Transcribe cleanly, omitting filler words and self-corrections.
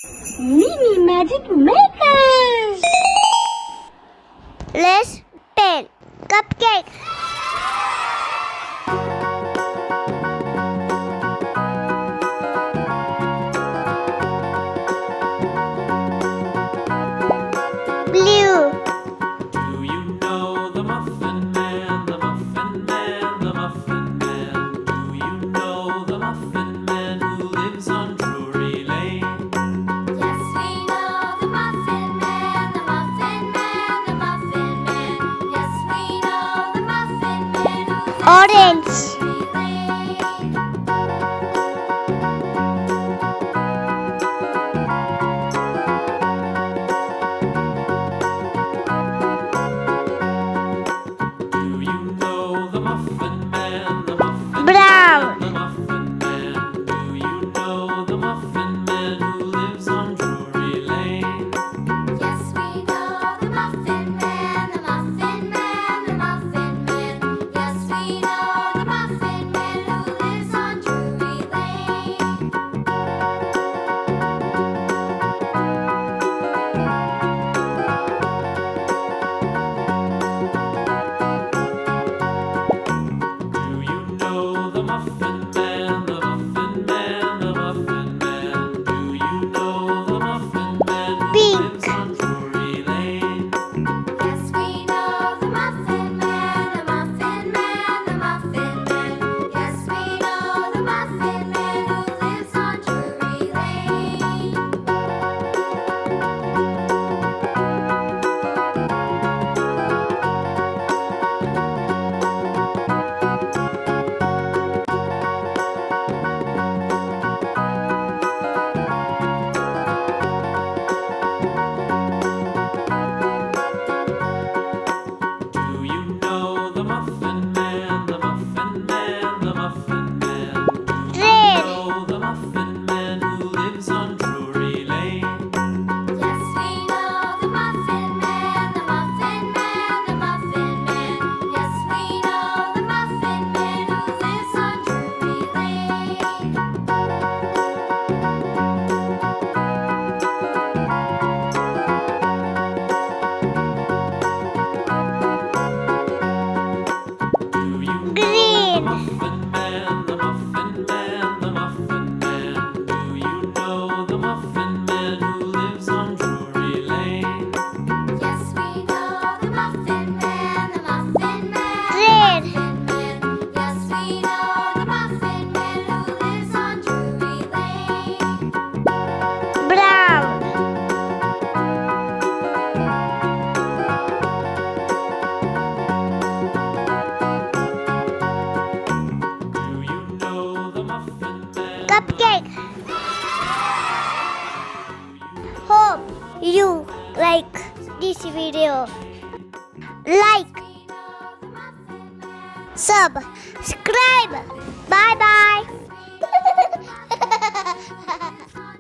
Mini Magic Makers! Let's tell Cupcake. Blue. Do you know the Muffin Man, the Muffin Man, the Muffin Man? Do you know the Muffin Man who lives on Drury Lane? Yes, we know the Muffin Man, the Muffin Man, the Muffin Man. Yes, we know the Muffin Man who lives Orange. on Drury Lane. Do you know the Muffin Man, the Muffin Brown. Man, the Muffin Man? Do you know the Muffin Man who lives on Drury Lane? Yes, we know the Muffin Man, the Muffin Man, the Muffin Man. Yes, we know the Muffin Man who lives on Drury Lane. Do you know the Muffin Man, the Muffin Man, the Muffin Man? Do you know the Muffin Man who Pink. lives on Drury Lane? Yes, we know the Muffin Man, the Muffin Man, the Muffin Man. Yes, we know the Muffin Man who lives on Drury Lane. Do you know the Muffin Man, the Muffin Man, the Muffin Man? Do you Red. know the Muffin Man who lives on Drury Lane? Yes, we know the Muffin Man, the Muffin Man, the Muffin Man. Yes, we know the Muffin Man who lives on Drury Lane. Do you know the Green. Muffin Man, the Muffin Man, the Muffin Man? Do you know the Muffin Man who lives on Drury Lane? Yes, we know the Muffin Man, the Muffin Man, Red. the Muffin Man. Yes, we know the Muffin Man who lives on Drury Lane. Brown. Do you know the Muffin Man? Cupcake. Hope you like this video. Like, subscribe. Bye bye.